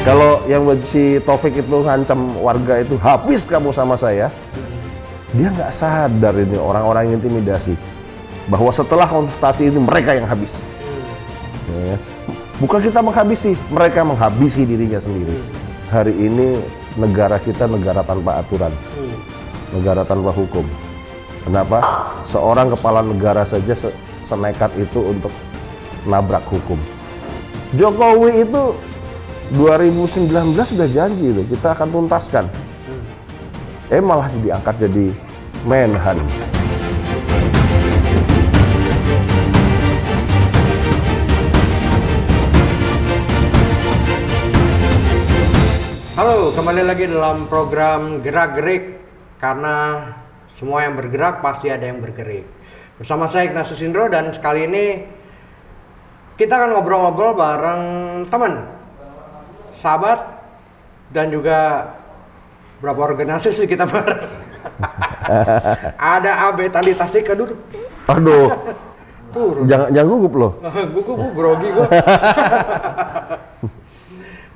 Kalau yang si Taufik itu ngancam warga itu, habis kamu sama saya, dia nggak sadar ini orang-orang yang intimidasi bahwa setelah kontestasi ini mereka yang habis. Ya. Bukan kita menghabisi, mereka menghabisi dirinya sendiri. Hari ini negara kita negara tanpa aturan, negara tanpa hukum. Kenapa? Seorang kepala negara saja senekat itu untuk nabrak hukum. Jokowi itu 2019 sudah janji loh, kita akan tuntaskan. Malah diangkat jadi Menhan. Halo, kembali lagi dalam program Gerak-Gerik, karena semua yang bergerak pasti ada yang bergerik. Bersama saya Ignatius Indro, dan sekali ini kita akan ngobrol-ngobrol bareng teman, sahabat, dan juga berapa organisasi kita bareng. Ada AB tadi Tasik, duduk. Aduh, turun. Jangan gugup loh. Gugup, grogi gua.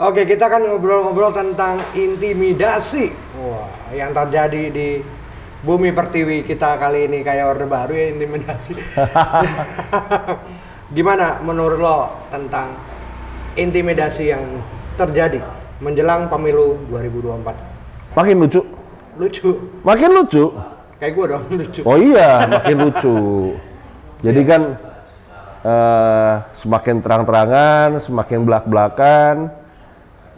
Oke, kita akan ngobrol-ngobrol tentang intimidasi. Wah, yang terjadi di bumi pertiwi kita kali ini, kayak orde baru ya, intimidasi. Gimana menurut lo tentang intimidasi yang terjadi menjelang pemilu 2024? Makin lucu. Lucu. Makin lucu. Kayak gue dong, lucu. Oh iya, makin lucu. Jadi kan semakin terang-terangan, semakin belak-belakan.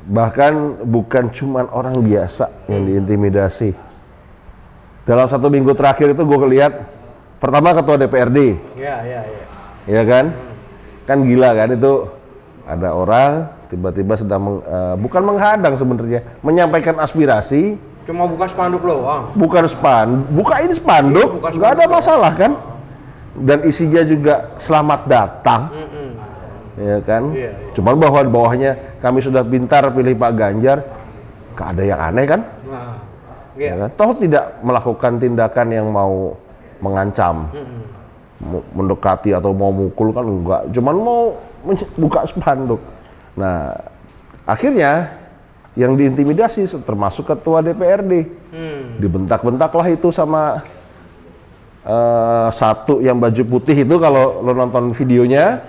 Bahkan bukan cuma orang biasa yang diintimidasi. Dalam 1 minggu terakhir itu gue lihat, pertama ketua DPRD. Iya. Iya kan? Kan gila kan itu, ada orang tiba-tiba sedang bukan menghadang sebenarnya, menyampaikan aspirasi. Cuma buka spanduk loh. Bukan bukain spanduk, iya, nggak ada masalah kan? Dan isinya juga selamat datang. Ya kan? Iya. Cuman bahwa di bawahnya kami sudah pintar pilih Pak Ganjar, gak ada yang aneh kan? Nah, Ya kan? Toh tidak melakukan tindakan yang mau mengancam, mendekati atau mau mukul kan enggak, cuman mau buka spanduk. Nah, akhirnya yang diintimidasi termasuk ketua DPRD. Dibentak-bentaklah itu sama satu yang baju putih itu, kalau lo nonton videonya,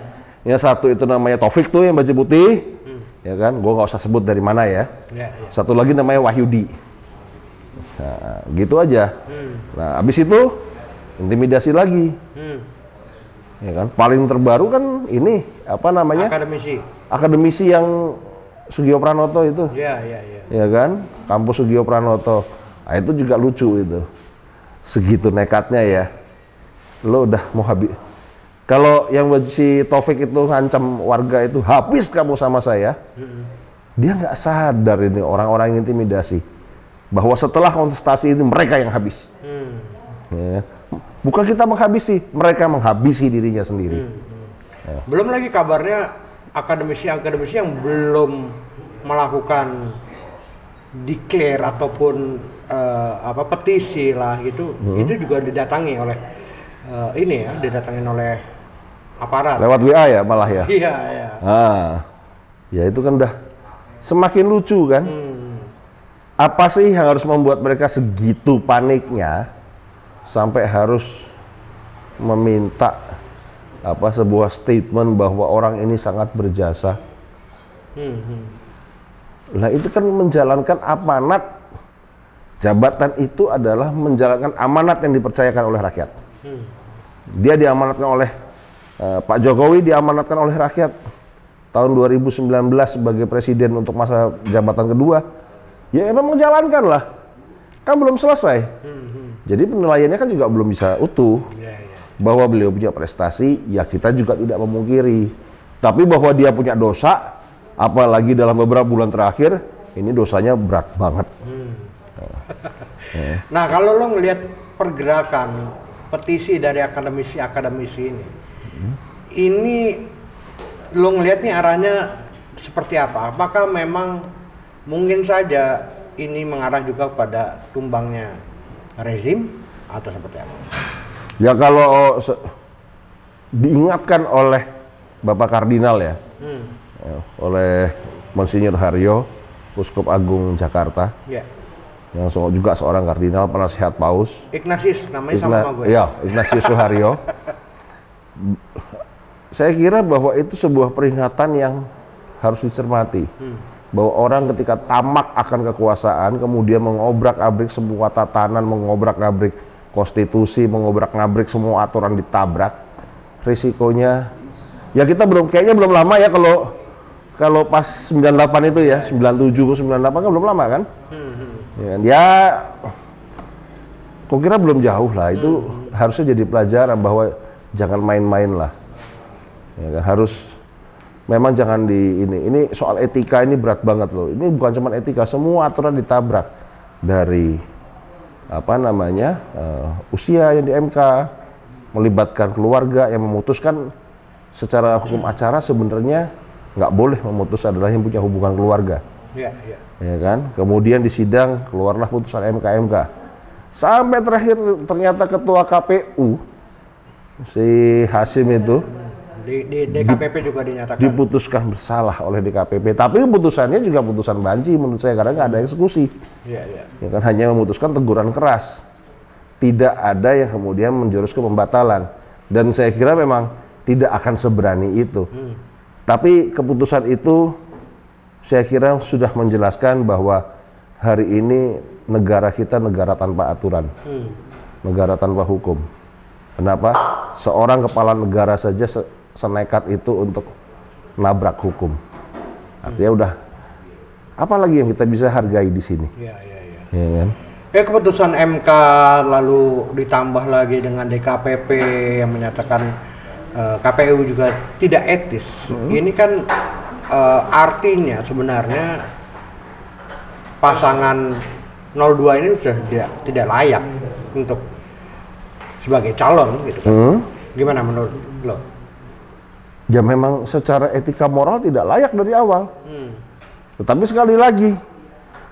yang satu itu namanya Taufik tuh yang baju putih, ya kan? Gue nggak usah sebut dari mana ya. Satu lagi namanya Wahyudi. Nah, gitu aja. Nah, abis itu intimidasi lagi. Ya kan? Paling terbaru kan ini apa namanya? Akademisi yang Sugio Pranoto itu. Ya kan? Kampus Sugio Pranoto. Nah, itu juga lucu itu. Segitu nekatnya ya. Lo udah mau habis. Kalau yang si Taufik itu ngancam warga itu, habis kamu sama saya. Dia nggak sadar ini orang-orang yang intimidasi bahwa setelah kontestasi ini mereka yang habis. Ya. Bukan kita menghabisi, mereka menghabisi dirinya sendiri. Ya. Belum lagi kabarnya akademisi-akademisi yang belum melakukan declare ataupun petisi lah gitu, itu juga didatangi oleh didatangin oleh aparat. Lewat WA ya malah ya. Iya. Ya itu kan udah semakin lucu kan. Apa sih yang harus membuat mereka segitu paniknya sampai harus meminta sebuah statement bahwa orang ini sangat berjasa? Lah itu kan menjalankan amanat. Jabatan itu adalah menjalankan amanat yang dipercayakan oleh rakyat. Dia diamanatkan oleh Pak Jokowi, diamanatkan oleh rakyat tahun 2019 sebagai presiden untuk masa jabatan kedua. Ya emang menjalankan lah, kan belum selesai. Jadi penilaiannya kan juga belum bisa utuh. Bahwa beliau punya prestasi, ya kita juga tidak memungkiri. Tapi bahwa dia punya dosa, apalagi dalam beberapa bulan terakhir, ini dosanya berat banget. Nah, kalau lo ngelihat pergerakan petisi dari akademisi ini lo ngelihat nih arahnya seperti apa? Apakah memang mungkin saja ini mengarah juga pada tumbangnya rezim atau seperti apa? Ya kalau diingatkan oleh Bapak Kardinal ya, oleh Monsinyur Haryo, Uskup Agung Jakarta, yang juga seorang kardinal, penasihat Paus. Ignatius namanya sama gue. Iya, Ignatius Suharyo. Saya kira bahwa itu sebuah peringatan yang harus dicermati. Bahwa orang ketika tamak akan kekuasaan, kemudian mengobrak-abrik semua tatanan, mengobrak-abrik konstitusi, mengobrak-abrik semua aturan ditabrak, risikonya, ya kita kayaknya belum lama ya kalau pas 98 itu ya, 97 ke 98 kan belum lama kan? Ya, kok kira belum jauh lah, itu harusnya jadi pelajaran bahwa jangan main-main lah. Ya, harus memang jangan ini soal etika ini berat banget loh. Ini bukan cuma etika, semua aturan ditabrak dari usia yang di MK, melibatkan keluarga yang memutuskan secara hukum acara sebenarnya nggak boleh memutus adalah yang punya hubungan keluarga. Ya kan? Kemudian di sidang keluarlah putusan MK. Sampai terakhir ternyata ketua KPU si Hasim itu di DKPP juga dinyatakan diputuskan bersalah oleh DKPP, tapi putusannya juga putusan banci menurut saya karena nggak ada eksekusi. Ya kan, hanya memutuskan teguran keras, tidak ada yang kemudian menjurus ke pembatalan, dan saya kira memang tidak akan seberani itu. Tapi keputusan itu saya kira sudah menjelaskan bahwa hari ini negara kita negara tanpa aturan, negara tanpa hukum. Kenapa? Seorang kepala negara saja senekat itu untuk nabrak hukum. Artinya udah, apalagi yang kita bisa hargai di sini. Ya kan? Keputusan MK lalu ditambah lagi dengan DKPP yang menyatakan KPU juga tidak etis. Ini kan artinya sebenarnya pasangan 02 ini sudah tidak layak untuk sebagai calon gitu kan. Gimana menurut lo? Ya memang secara etika moral tidak layak dari awal. Tetapi sekali lagi,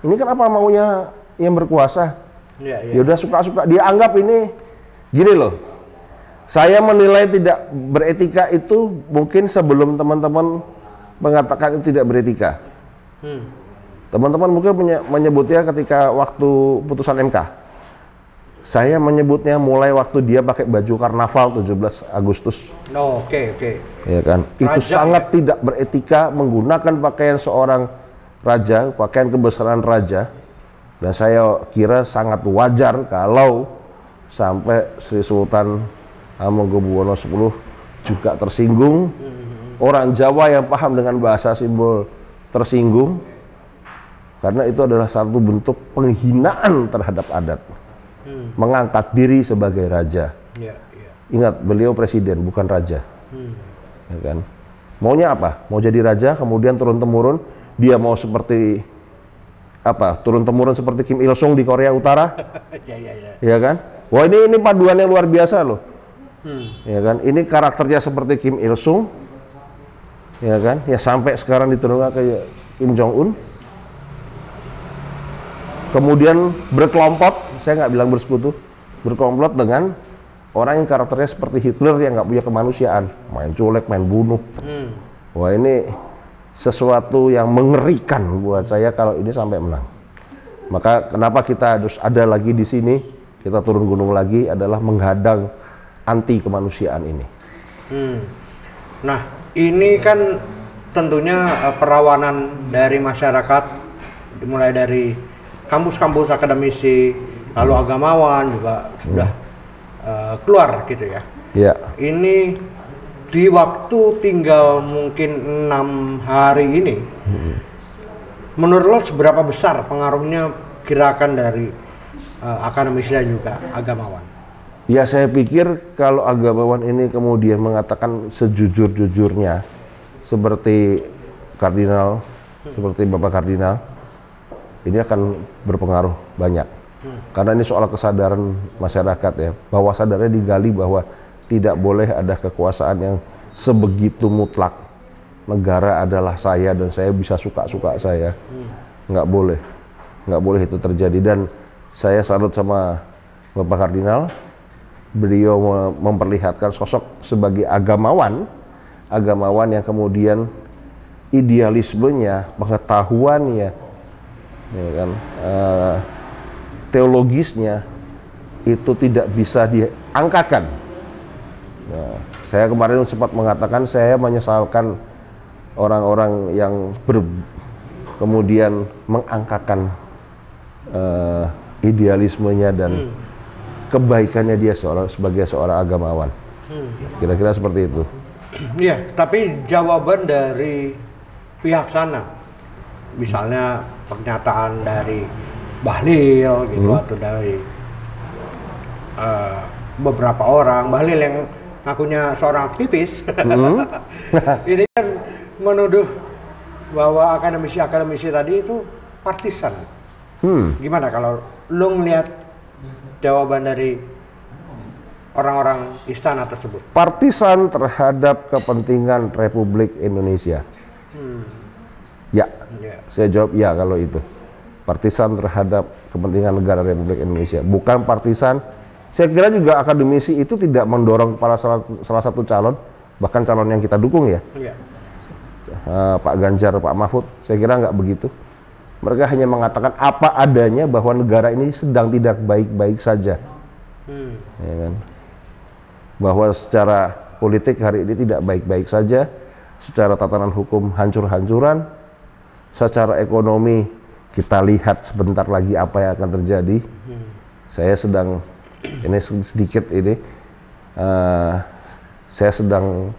ini kan apa maunya yang berkuasa? Ya udah suka-suka. Dia anggap ini gini loh. Saya menilai tidak beretika itu mungkin sebelum teman-teman mengatakan itu tidak beretika. Teman-teman mungkin menyebutnya ketika waktu putusan MK. Saya menyebutnya mulai waktu dia pakai baju karnaval 17 Agustus. Oke. Ya kan? Raja, itu sangat tidak beretika menggunakan pakaian seorang raja, pakaian kebesaran raja. Dan saya kira sangat wajar kalau sampai Sri Sultan Hamengkubuwono X juga tersinggung. Orang Jawa yang paham dengan bahasa simbol tersinggung. Karena itu adalah satu bentuk penghinaan terhadap adat. Mengangkat diri sebagai raja. Ingat, beliau presiden bukan raja. Ya kan? Maunya apa? Mau jadi raja, kemudian turun-temurun dia mau seperti apa? Turun-temurun seperti Kim Il Sung di Korea Utara. Ya kan? Wah, ini paduan yang luar biasa loh. Ya kan? Ini karakternya seperti Kim Il Sung. Ya kan? Ya sampai sekarang diturunkan kayak Kim Jong Un. Kemudian berkelompok, saya nggak bilang bersekutu, berkomplot dengan orang yang karakternya seperti Hitler yang nggak punya kemanusiaan, main culik, main bunuh. Wah, ini sesuatu yang mengerikan buat saya kalau ini sampai menang. Maka kenapa kita harus ada lagi di sini, kita turun gunung lagi adalah menghadang anti kemanusiaan ini. Nah, ini kan tentunya perawanan dari masyarakat, mulai dari kampus-kampus akademisi, lalu agamawan juga sudah keluar gitu ya. Ini di waktu tinggal mungkin 6 hari ini, menurut lo seberapa besar pengaruhnya gerakan dari akademisi dan juga agamawan? Ya, saya pikir kalau agamawan ini kemudian mengatakan sejujur-jujurnya seperti kardinal, seperti Bapak Kardinal, ini akan berpengaruh banyak. Karena ini soal kesadaran masyarakat ya, bahwa sadarnya digali bahwa tidak boleh ada kekuasaan yang sebegitu mutlak. Negara adalah saya dan saya bisa suka-suka saya. Nggak boleh itu terjadi. Dan saya salut sama Bapak Kardinal, beliau memperlihatkan sosok sebagai agamawan yang kemudian idealismenya, pengetahuannya, ya kan, teologisnya itu tidak bisa diangkakan. Nah, saya kemarin sempat mengatakan saya menyesalkan orang-orang yang kemudian mengangkakan idealismenya dan kebaikannya dia sebagai seorang agamawan. Kira-kira seperti itu. Iya, tapi jawaban dari pihak sana, misalnya pernyataan dari Bahlil gitu atau dari beberapa orang, Bahlil yang ngakunya seorang aktivis, ini kan menuduh bahwa akademisi tadi itu partisan. Gimana kalau lo ngelihat jawaban dari orang-orang istana tersebut? Partisan terhadap kepentingan Republik Indonesia. Ya, saya jawab ya kalau itu. Partisan terhadap kepentingan negara Republik Indonesia. Bukan partisan. Saya kira juga akademisi itu tidak mendorong kepala salah satu calon, bahkan calon yang kita dukung ya. Pak Ganjar, Pak Mahfud, saya kira nggak begitu. Mereka hanya mengatakan apa adanya bahwa negara ini sedang tidak baik-baik saja. Ya kan? Bahwa secara politik hari ini tidak baik-baik saja, secara tatanan hukum hancur-hancuran, secara ekonomi kita lihat sebentar lagi apa yang akan terjadi. Saya sedang ini sedikit ini, saya sedang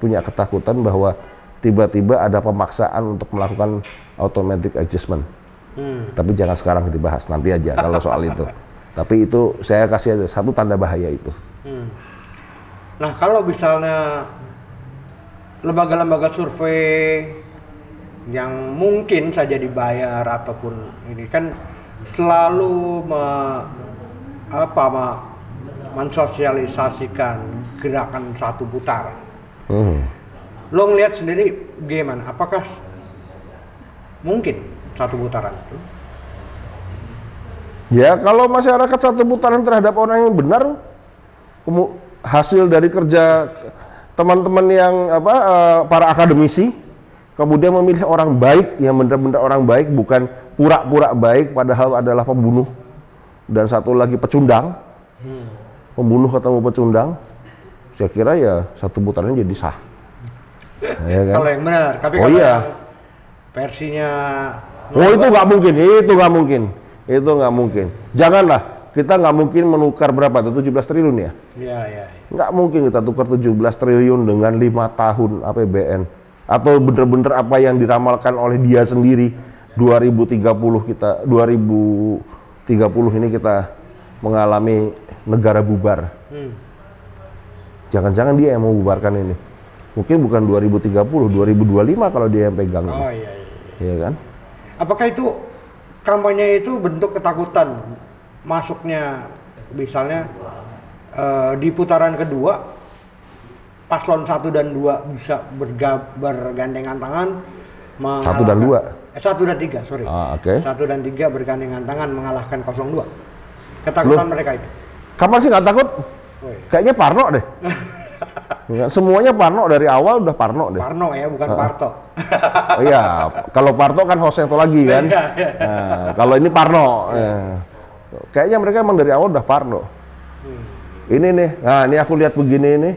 punya ketakutan bahwa tiba-tiba ada pemaksaan untuk melakukan automatic adjustment. Tapi jangan sekarang dibahas, nanti aja kalau soal itu. Tapi itu saya kasih aja satu tanda bahaya itu. Nah, kalau misalnya lembaga-lembaga survei yang mungkin saja dibayar ataupun ini kan selalu mensosialisasikan gerakan satu putaran. Lo ngelihat sendiri gimana? Apakah mungkin satu putaran itu? Ya, kalau masyarakat satu putaran terhadap orang yang benar, hasil dari kerja teman-teman yang para akademisi, kemudian memilih orang baik yang benar-benar orang baik, bukan pura-pura baik padahal adalah pembunuh, dan satu lagi pecundang, pembunuh ketemu pecundang, saya kira ya satu putaran jadi sah. Ya kan? Kalau yang benar, tapi kalau yang versinya itu nggak mungkin, itu nggak mungkin. Janganlah, kita nggak mungkin menukar berapa tuh, 17 triliun ya? Iya. Nggak mungkin kita tukar 17 triliun dengan 5 tahun APBN. Atau bener-bener apa yang diramalkan oleh dia sendiri, 2030 ini kita mengalami negara bubar. Jangan-jangan dia yang mau bubarkan ini. Mungkin bukan 2030, 2025 kalau dia yang pegang. Oh iya. Iya kan? Apakah itu kampanye itu bentuk ketakutan masuknya, misalnya di putaran kedua paslon 1 dan 2 bisa bergandengan tangan 1 dan 2? 1 dan 3, sorry. 1 dan 3 bergandengan tangan mengalahkan 02. Ketakutan mereka itu. Kapan sih nggak takut? Kayaknya Parno deh. Semuanya Parno dari awal udah Parno deh. Parno ya, bukan Parto. Oh iya, kalau Parto kan hostnya itu lagi kan. Nah, kalau ini Parno. Kayaknya mereka emang dari awal udah Parno. Ini nih, nah ini aku lihat begini nih.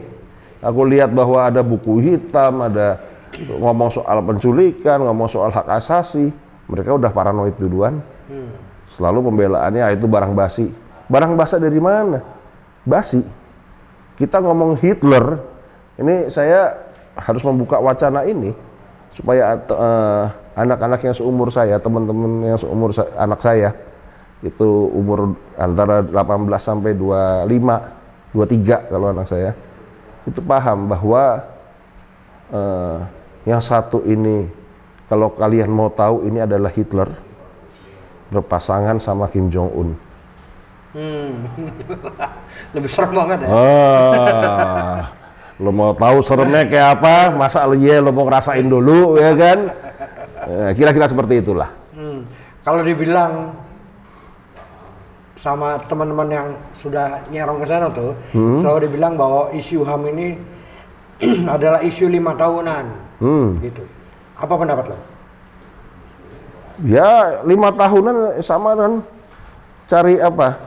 Aku lihat bahwa ada buku hitam, ada ngomong soal penculikan, ngomong soal hak asasi. Mereka udah paranoid duluan. Selalu pembelaannya itu barang basi. Barang basi dari mana? Basi. Kita ngomong Hitler, ini saya harus membuka wacana ini supaya anak-anak yang seumur saya, teman-teman yang seumur anak saya, itu umur antara 18 sampai 25, 23 kalau anak saya, itu paham bahwa yang satu ini, kalau kalian mau tahu, ini adalah Hitler berpasangan sama Kim Jong Un. Lebih serem banget ya. Lo mau tahu seremnya kayak apa? Masa lo mau ngerasain dulu ya kan? Kira-kira seperti itulah. Kalau dibilang sama teman-teman yang sudah nyerong ke sana tuh, selalu dibilang bahwa isu HAM ini adalah isu 5 tahunan, gitu. Apa pendapat lo? Ya 5 tahunan sama kan cari apa?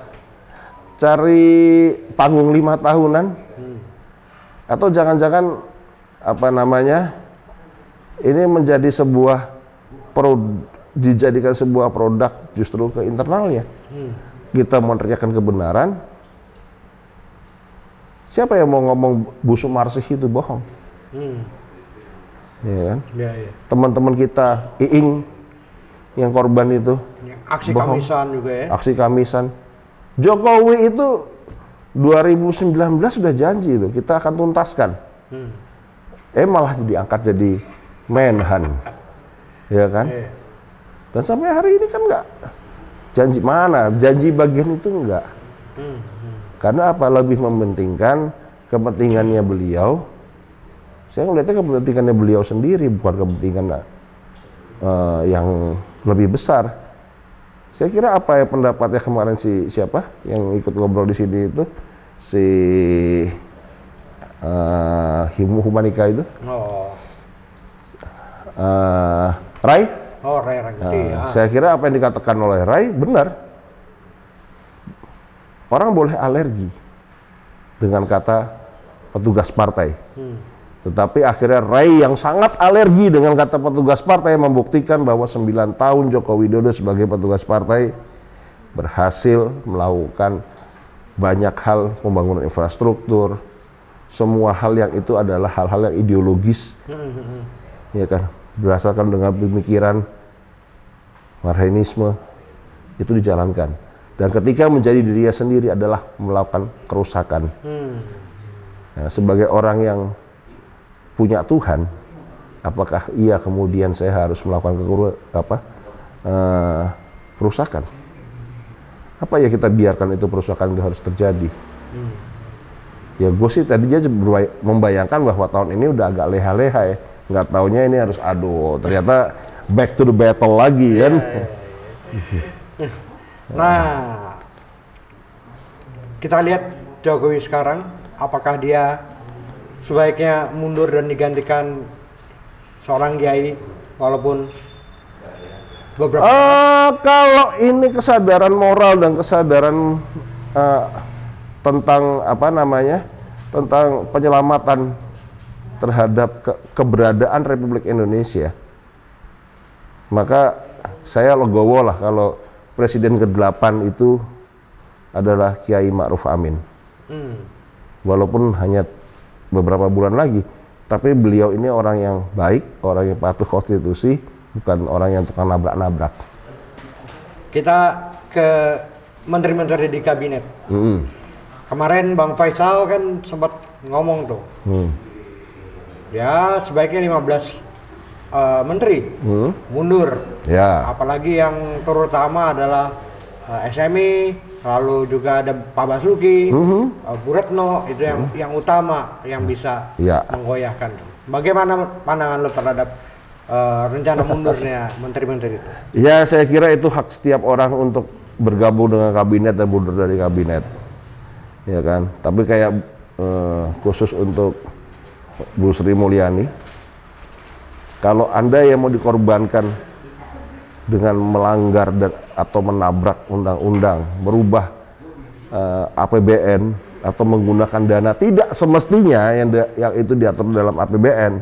Cari panggung 5 tahunan. Atau jangan-jangan apa namanya? Ini menjadi sebuah dijadikan sebuah produk justru ke internalnya. Kita meneriakan kebenaran. Siapa yang mau ngomong Bu Sumarsih itu bohong? Ya kan? Ya, ya. Teman-teman kita Iing yang korban itu aksi bohong. Kamisan juga ya. Aksi Kamisan. Jokowi itu 2019 sudah janji itu kita akan tuntaskan. Malah diangkat jadi Menhan. Ya kan? Ya. Dan sampai hari ini kan enggak. Janji mana? Janji bagian itu enggak. Karena apa? Lebih mementingkan kepentingannya beliau. Saya melihatnya kepentingannya beliau sendiri, bukan kepentingan yang lebih besar. Saya kira apa ya pendapatnya kemarin siapa yang ikut ngobrol di sini itu si Humanika itu. Rai. Oh, Rai Rangkuti. Saya kira apa yang dikatakan oleh Rai benar. Orang boleh alergi dengan kata petugas partai. Tetapi akhirnya Rai yang sangat alergi dengan kata petugas partai membuktikan bahwa 9 tahun Joko Widodo sebagai petugas partai berhasil melakukan banyak hal, pembangunan infrastruktur, semua hal yang itu adalah hal-hal yang ideologis, ya kan, berdasarkan dengan pemikiran Marxisme itu dijalankan. Dan ketika menjadi dirinya sendiri adalah melakukan kerusakan. Nah, sebagai orang yang punya Tuhan, apakah iya kemudian saya harus melakukan kerusakan? Apa ya kita biarkan itu perusakan itu harus terjadi? Ya gue sih tadinya membayangkan bahwa tahun ini udah agak leha-leha ya, nggak taunya ini harus ternyata back to the battle lagi kan? Nah, kita lihat Jokowi sekarang, apakah dia sebaiknya mundur dan digantikan seorang kiai walaupun beberapa kalau ini kesadaran moral dan kesadaran tentang apa namanya tentang penyelamatan terhadap keberadaan Republik Indonesia, maka saya legowo lah kalau Presiden ke-8 itu adalah Kiai Ma'ruf Amin. Walaupun hanya beberapa bulan lagi, tapi beliau ini orang yang baik, orang yang patuh konstitusi, bukan orang yang tukang nabrak-nabrak. Kita ke menteri-menteri di kabinet. Kemarin Bang Faisal kan sempat ngomong tuh, ya sebaiknya 15 menteri mundur. Ya. Apalagi yang terutama adalah SMI, lalu juga ada Pak Basuki, Bu Retno, itu yang utama yang bisa menggoyahkan. Bagaimana pandangan lo terhadap rencana mundurnya menteri-menteri itu? Ya, saya kira itu hak setiap orang untuk bergabung dengan kabinet dan mundur dari kabinet, ya kan. Tapi kayak khusus untuk Bu Sri Mulyani, kalau Anda yang mau dikorbankan dengan melanggar atau menabrak undang-undang, merubah APBN atau menggunakan dana tidak semestinya yang itu diatur dalam APBN,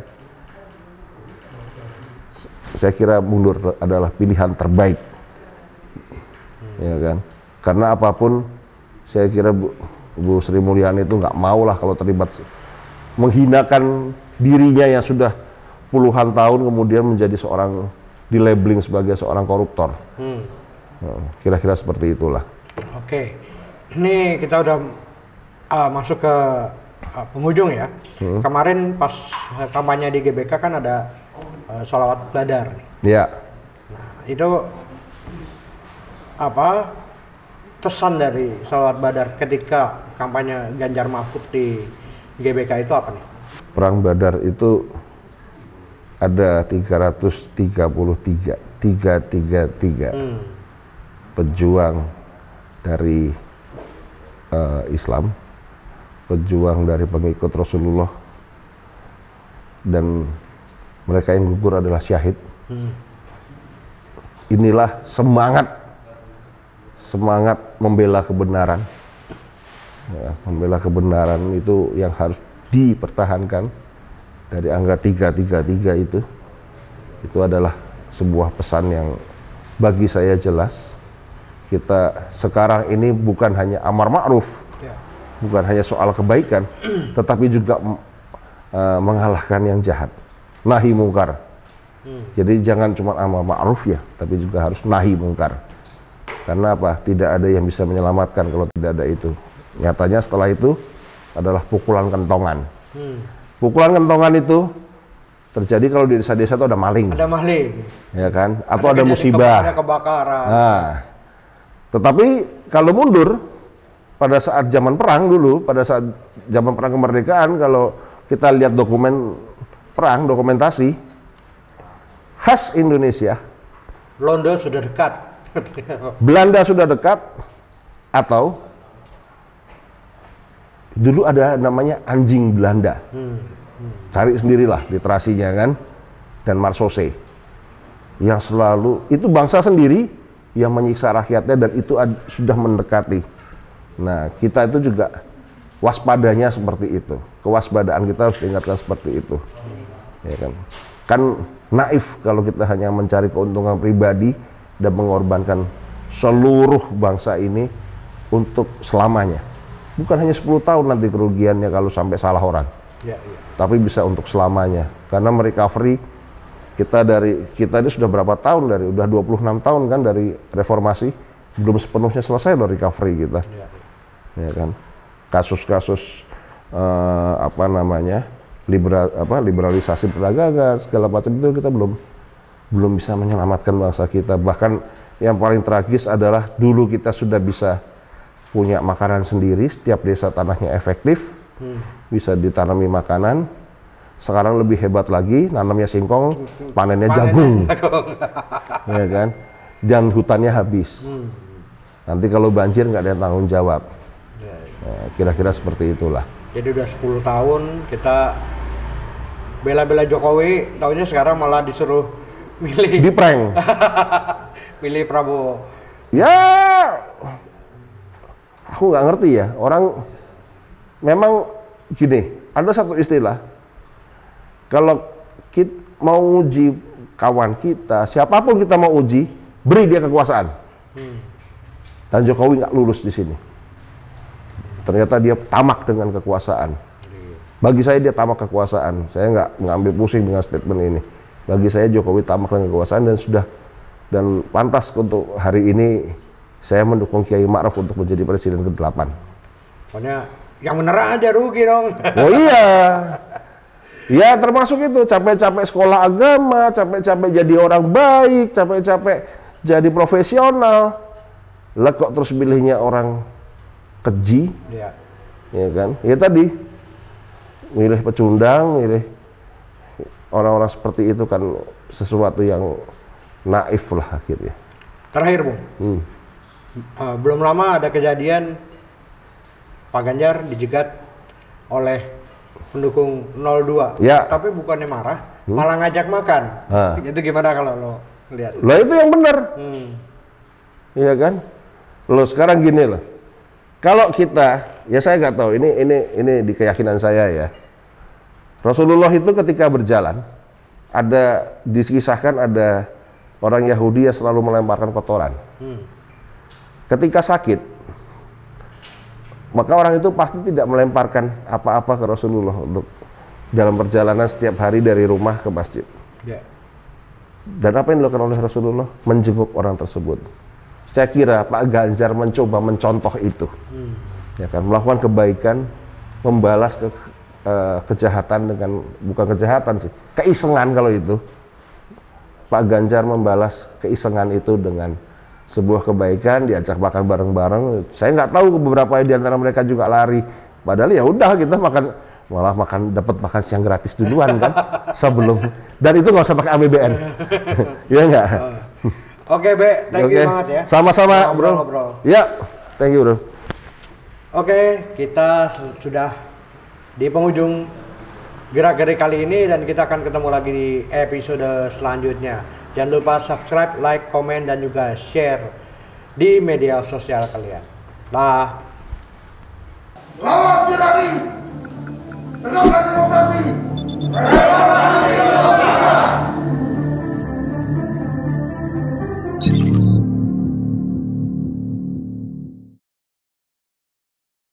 saya kira mundur adalah pilihan terbaik, ya kan? Karena apapun, saya kira Bu Sri Mulyani itu nggak mau lah kalau terlibat menghinakan dirinya yang sudah puluhan tahun kemudian menjadi seorang di-labeling sebagai seorang koruptor. Kira-kira seperti itulah. Oke, ini kita udah masuk ke penghujung ya. Kemarin pas kampanye di GBK kan ada sholawat badar. Iya. Nah, itu apa pesan dari sholawat badar ketika kampanye Ganjar Mahfud di GBK itu apa nih? Perang Badar itu ada 333 pejuang dari Islam, pejuang dari pengikut Rasulullah, dan mereka yang gugur adalah syahid. Inilah semangat membela kebenaran. Ya, membela kebenaran itu yang harus dipertahankan. Dari angka 333 itu adalah sebuah pesan yang bagi saya jelas. Kita sekarang ini bukan hanya amar ma'ruf, bukan hanya soal kebaikan, tetapi juga mengalahkan yang jahat, nahi mungkar. Jadi jangan cuma amar ma'ruf ya, tapi juga harus nahi mungkar. Karena apa? Tidak ada yang bisa menyelamatkan kalau tidak ada itu. Nyatanya setelah itu adalah pukulan kentongan. Pukulan kentongan itu terjadi kalau di desa-desa itu ada maling. Ada maling. Ya kan? Atau ada musibah. Ada kebakaran. Nah, tetapi kalau mundur pada saat zaman perang dulu, pada saat zaman perang kemerdekaan, kalau kita lihat dokumen perang, dokumentasi khas Indonesia, Belanda sudah dekat. Belanda sudah dekat, atau dulu ada namanya anjing Belanda. Cari sendirilah literasinya kan, dan Marsose yang selalu itu bangsa sendiri yang menyiksa rakyatnya, dan itu sudah mendekati. Nah, kita itu juga waspadanya seperti itu. Kewaspadaan kita harus diingatkan seperti itu. Ya kan? Kan naif kalau kita hanya mencari keuntungan pribadi dan mengorbankan seluruh bangsa ini untuk selamanya. Bukan hanya 10 tahun nanti kerugiannya kalau sampai salah orang. Tapi bisa untuk selamanya. Karena merecovery kita ini sudah berapa tahun, udah 26 tahun kan dari reformasi, belum sepenuhnya selesai loh recovery kita. Ya kan? Kasus-kasus liberalisasi perdagangan segala macam itu kita belum bisa menyelamatkan bangsa kita. Bahkan yang paling tragis adalah dulu kita sudah bisa punya makanan sendiri, setiap desa tanahnya efektif, bisa ditanami makanan. Sekarang lebih hebat lagi, nanamnya singkong, panennya jagung. Ya kan? Dan hutannya habis. Nanti kalau banjir nggak ada yang tanggung jawab. Nah, kira-kira seperti itulah. Jadi udah 10 tahun kita bela-bela Jokowi, taunya sekarang malah disuruh milih. Di prank. Pilih Prabowo. Ya, aku nggak ngerti ya. Orang memang gini, ada satu istilah. Kalau kita mau uji kawan kita, siapapun kita mau uji, beri dia kekuasaan. Dan Jokowi nggak lulus di sini. Ternyata dia tamak dengan kekuasaan. Bagi saya dia tamak kekuasaan. Saya nggak mengambil pusing dengan statement ini. Bagi saya Jokowi tamak dengan kekuasaan dan pantas untuk hari ini saya mendukung Kiai Ma'ruf untuk menjadi presiden ke-8. Pokoknya yang bener aja rugi dong. Oh iya. Ya termasuk itu, capek-capek sekolah agama, capek-capek jadi orang baik, capek-capek jadi profesional. Lah kok terus pilihnya orang keji, ya kan? Ya tadi, milih pecundang, milih orang-orang seperti itu kan sesuatu yang naif lah akhirnya. Terakhir Bung, belum lama ada kejadian Pak Ganjar dijegat oleh pendukung 02, ya. Tapi bukannya marah, malah ngajak makan. Itu gimana kalau lo lihat? Lo itu yang benar, iya kan? Lo sekarang gini loh, kalau kita, ya saya nggak tahu, ini di keyakinan saya ya. Rasulullah itu ketika berjalan, dikisahkan ada orang Yahudi yang selalu melemparkan kotoran. Ketika sakit, maka orang itu pasti tidak melemparkan apa-apa ke Rasulullah untuk dalam perjalanan setiap hari dari rumah ke masjid. Dan apa yang dilakukan oleh Rasulullah? Menjenguk orang tersebut. Saya kira Pak Ganjar mencoba mencontoh itu, ya kan, melakukan kebaikan, membalas kejahatan dengan, bukan kejahatan sih, keisengan. Kalau itu Pak Ganjar membalas keisengan itu dengan sebuah kebaikan, diajak makan bareng-bareng. Saya nggak tahu beberapa di antara mereka juga lari. Padahal ya udah kita malah dapat makan siang gratis duluan kan sebelum, dan itu nggak usah pakai APBN. Ya enggak. Oke, Be, thank you banget ya. Sama-sama, bro. Ya, thank you, bro. Oke, kita sudah di penghujung gerak-gerik kali ini, dan kita akan ketemu lagi di episode selanjutnya. Jangan lupa subscribe, like, komen, dan juga share di media sosial kalian. Lawan tirani, tegakkan demokrasi.